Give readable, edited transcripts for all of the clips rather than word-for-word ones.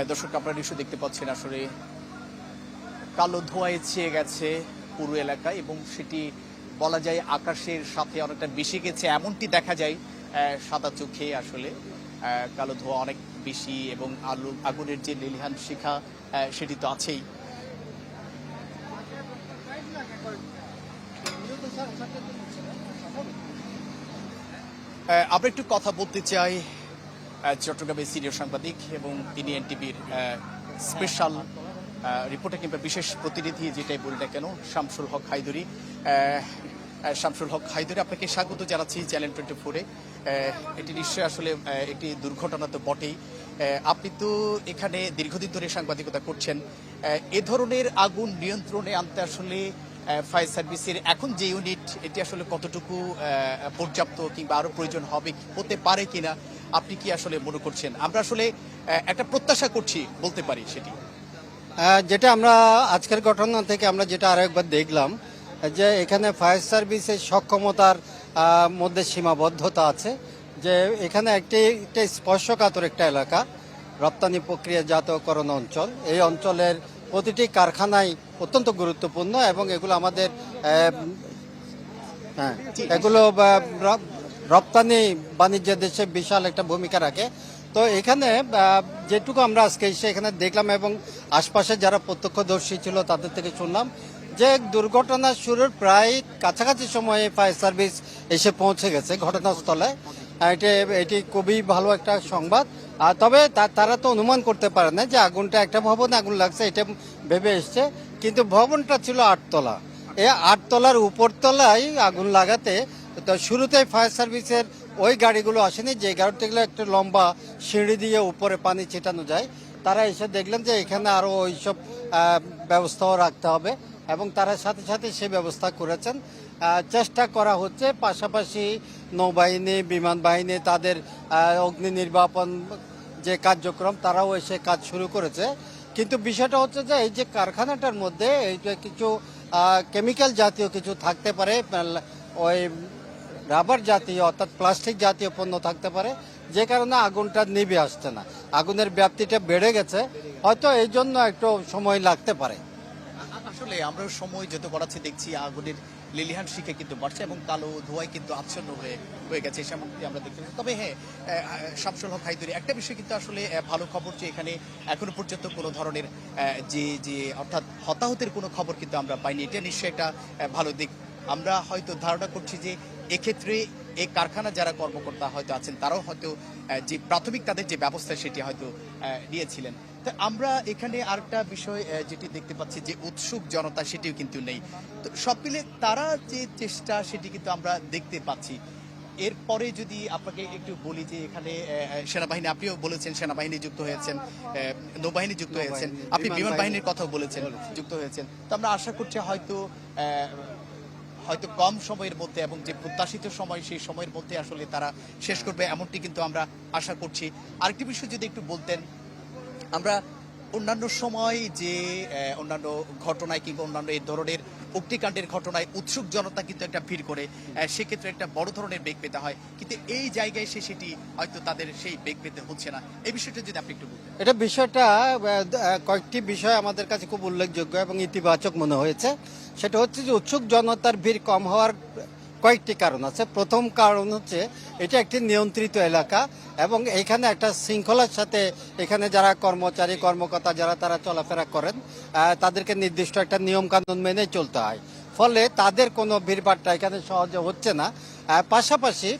দর্শক আপনারা নিশ্চয়ই দেখতে পাচ্ছেন আসলে কালো ধোঁয়ায় ছেয়ে গেছে পুরো এলাকা এবং সেটি বলা যায় আকাশের সাথে অনেকটা মিশে গেছে এমনটি দেখা যায় সাদা চোখে আসলে কালো ধোঁয়া অনেক বেশি এবং আগুনের যে লেলিহান শিখা সেটি তো আছেই। আমরা একটু কথা বলতে চাই চট্টগ্রামের সিনিয়র সাংবাদিক এবং তিনি এনটিভির স্পেশাল রিপোর্টার কিংবা বিশেষ প্রতিনিধি যেটাই বলি না কেন শামসুল হক হায়দরি। শামসুল হক হায়দরি, আপনাকে স্বাগত জানাচ্ছি চ্যানেল 24-এ। এটি নিশ্চয়ই আসলে একটি দুর্ঘটনা তো বটেই। আপনি তো এখানে দীর্ঘদিন ধরে সাংবাদিকতা করছেন। এ ধরনের আগুন নিয়ন্ত্রণে আনতে আসলে ফায়ার সার্ভিসের এখন যে ইউনিট এটি আসলে কতটুকু পর্যাপ্ত কিংবা আরো প্রয়োজন হতে পারে কিনা আপনি কি আসলে মনে করছেন? আমরা আসলে একটা প্রত্যাশা করছি বলতে পারি সেটি যেটা আমরা আজকের ঘটনা থেকে আমরা যেটা আরো একবার দেখলাম যে এখানে ফায়ার সার্ভিসের সক্ষমতার মধ্যে সীমাবদ্ধতা আছে, যে এখানে একটি স্পর্শকাতর একটা এলাকা, রপ্তানি প্রক্রিয়াজাতকরণ অঞ্চল। এই অঞ্চলের প্রতিটি কারখানাই অত্যন্ত গুরুত্বপূর্ণ এবং এগুলো আমাদের এগুলো রপ্তানি বাণিজ্যের দেশে বিশাল একটা ভূমিকা রাখে। তো এখানে যেটুকু আমরা আজকে এখানে দেখলাম এবং আশপাশে যারা প্রত্যক্ষদর্শী ছিল তাদের থেকে শুনলাম যে দুর্ঘটনা শুরুর প্রায় কাছাকাছি সময়ে ফায়ার সার্ভিস এসে পৌঁছে গেছে ঘটনাস্থলে। এটি খুবই ভালো একটা সংবাদ। তবে তারা তো অনুমান করতে পারে না যে আগুনটা একটা ভবনে আগুন লাগছে, এটা ভেবে এসছে, কিন্তু ভবনটা ছিল 8 তলা। এই 8 তলার উপরতলায় আগুন লাগাতে তো শুরুতেই ফায়ার সার্ভিসের ওই গাড়িগুলো আসেনি, যে গাড়িগুলো একটু লম্বা সিঁড়ি দিয়ে উপরে পানি ছিটানো যায়। তারা এসে দেখলেন যে এখানে আরও ওইসব ব্যবস্থাও রাখতে হবে এবং তারা সাথে সাথে সে ব্যবস্থা করেছেন। চেষ্টা করা হচ্ছে, পাশাপাশি নৌবাহিনী, বিমান বাহিনী তাদের অগ্নি নির্বাপন যে কার্যক্রম তারাও এসে কাজ শুরু করেছে। কিন্তু বিষয়টা হচ্ছে যে এই যে কারখানাটার মধ্যে এই যে কিছু কেমিক্যাল জাতীয় কিছু থাকতে পারে, ওই রাবার জাতীয় অর্থাৎ প্লাস্টিক জাতীয় পণ্য থাকতে পারে, যে কারণে আগুনটা নিভে আসছে না। আগুনের ব্যাপ্তিটা বেড়ে গেছে, হয়তো এই জন্য একটু সময় লাগতে পারে। আসলে আমরা সময় যত বাড়াচ্ছে দেখছি আগুনের লেলিহান শিখে কিন্তু বাড়ছে এবং কালো ধোঁয়ায় কিন্তু আচ্ছন্ন হয়ে গেছে সেমনটি আমরা দেখতে পাচ্ছি। তবে হ্যাঁ, শামসুল হক হায়দরি, একটা বিষয় কিন্তু আসলে ভালো খবর যে এখানে এখনো পর্যন্ত কোনো ধরনের যে অর্থাৎ হতাহতের কোনো খবর কিন্তু আমরা পাইনি। এটা নিশ্চয়ই একটা ভালো দিক। আমরা হয়তো ধারণা করছি যে এক্ষেত্রে এই কারখানা যারা কর্মকর্তা হয়তো আছেন তারাও হয়তো যে প্রাথমিক তাদের যে ব্যবস্থা সেটি হয়তো নিয়েছিলেন। তো আমরা এখানে আরেকটা বিষয় যেটি দেখতে পাচ্ছি যে উৎসুক জনতা সেটিও কিন্তু নেই। তো সব মিলে তারা যে চেষ্টা সেটি কিন্তু আমরা দেখতে পাচ্ছি। এরপরে যদি আপনাকে একটু বলি যে এখানে সেনাবাহিনী, আপনিও বলেছেন সেনাবাহিনী যুক্ত হয়েছেন, নৌবাহিনী যুক্ত হয়েছেন, আপনি বিমান বাহিনীর কথাও বলেছেন যুক্ত হয়েছেন। তো আমরা আশা করছি হয়তো কম সময়ের মধ্যে এবং যে প্রত্যাশিত সময় সেই সময়ের মধ্যে আসলে তারা শেষ করবে এমনটি কিন্তু আমরা আশা করছি। আরেকটি বিষয় যদি একটু বলতেন, আমরা অন্যান্য সময় যে অন্যান্য ঘটনায় কিংবা অন্যান্য এই ধরনের অগ্নিকাণ্ডের ঘটনায় উৎসুক জনতা কিন্তু একটা ভিড় করে, সেক্ষেত্রে একটা বড় ধরনের বেগ পেতে হয়, কিন্তু এই জায়গায় এসে সেটি হয়তো তাদের সেই বেগ পেতে হচ্ছে না। এই বিষয়টা যদি আপনি একটু বলতেন। এটা বিষয়টা কয়েকটি বিষয় আমাদের কাছে খুব উল্লেখযোগ্য এবং ইতিবাচক মনে হয়েছে। সেটা হচ্ছে যে উৎসুক জনতার ভিড় কম হওয়ার কয়েকটি কারণ আছে। প্রথম কারণ হচ্ছে এটা একটি নিয়ন্ত্রিত এলাকা এবং এখানে একটা শৃঙ্খলার সাথে এখানে যারা কর্মচারী কর্মকর্তা যারা তারা চলাফেরা করেন তাদেরকে নির্দিষ্ট একটা নিয়ম কানুন মেনে চলতে হয়, ফলে তাদের কোনো ভিড়ভাট্টা এখানে সহজে হচ্ছে না। পাশাপাশি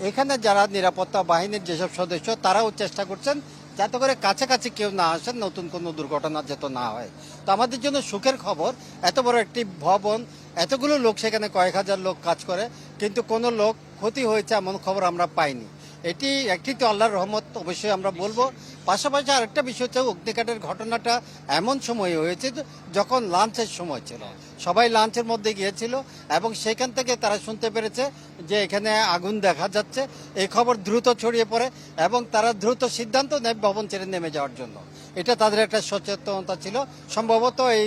এখানে যারা নিরাপত্তা বাহিনীর যেসব সদস্য তারাও চেষ্টা করছেন যাতে করে কাছাকাছি কেউ না আসেন, নতুন কোনো দুর্ঘটনা যাতে না হয়। তো আমাদের জন্য সুখের খবর, এত বড় একটি ভবন, এতগুলো লোক সেখানে কয়েক হাজার লোক কাজ করে, কিন্তু কোনো লোক ক্ষতি হয়েছে এমন খবর আমরা পাইনি। এটি একটি তো আল্লাহর রহমত অবশ্যই আমরা বলবো। পাশাপাশি আরেকটা বিষয় হচ্ছে অগ্নিকাণ্ডের ঘটনাটা এমন সময় হয়েছে যখন লাঞ্চের সময় ছিল, সবাই লাঞ্চের মধ্যে গিয়েছিল এবং সেখান থেকে তারা শুনতে পেরেছে যে এখানে আগুন দেখা যাচ্ছে। এই খবর দ্রুত ছড়িয়ে পড়ে এবং তারা দ্রুত সিদ্ধান্ত নেয় ভবন ছেড়ে নেমে যাওয়ার জন্য। এটা তাদের একটা সচেতনতা ছিল। সম্ভবত এই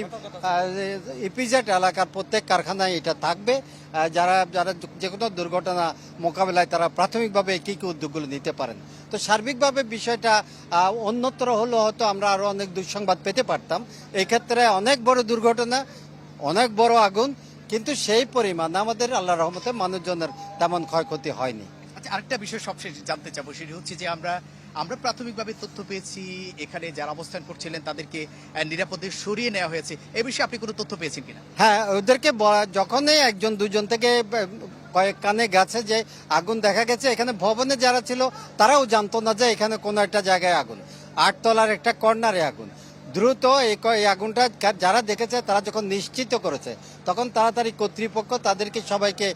ইপিজেড এলাকার প্রত্যেক কারখানায় এটা থাকবে। যারা যারা যে কোনো দুর্ঘটনা মোকাবেলায় তারা প্রাথমিকভাবে কী কী উদ্যোগগুলো নিতে পারেন। তো সার্বিকভাবে বিষয়টা অন্যত্র হলো হয়তো আমরা আরও অনেক দুঃসংবাদ পেতে পারতাম। এই ক্ষেত্রে অনেক বড় দুর্ঘটনা, অনেক বড় আগুন, কিন্তু সেই পরিমাণ আমাদের আল্লাহর রহমতে মানুষজনের তেমন ক্ষয়ক্ষতি হয়নি। আচ্ছা, আরেকটা বিষয় সবশেষে জানতে চাবো, সেটি হচ্ছে যে আমরা প্রাথমিকভাবে তথ্য পেয়েছি এখানে যারা অবস্থান করছিলেন তাদেরকে নিরাপদে সরিয়ে নেওয়া হয়েছে। এই বিষয়ে আপনি কোনো তথ্য পেয়েছেন কিনা? হ্যাঁ, ওদেরকে যখনই একজন দুজন থেকে কয়েক কানে গেছে যে আগুন দেখা গেছে, এখানে ভবনে যারা ছিল তারাও জানতো না যে এখানে কোনো একটা জায়গায় আগুন, 8 তলার একটা কর্নারে আগুন। দ্রুত এই আগুনটা যারা দেখেছে তারা যখন নিশ্চিত করেছে তখন তাড়াতাড়ি কর্তৃপক্ষ তাদেরকে সবাইকে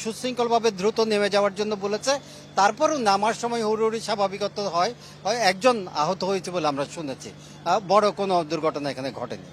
সুশৃঙ্খলভাবে দ্রুত নেমে যাওয়ার জন্য বলেছে। তারপরও নামার সময় হুড়ুহুড়ি স্বাভাবিকত হয়, একজন আহত হয়েছে বলে আমরা শুনেছি। বড় কোনো দুর্ঘটনা এখানে ঘটেনি।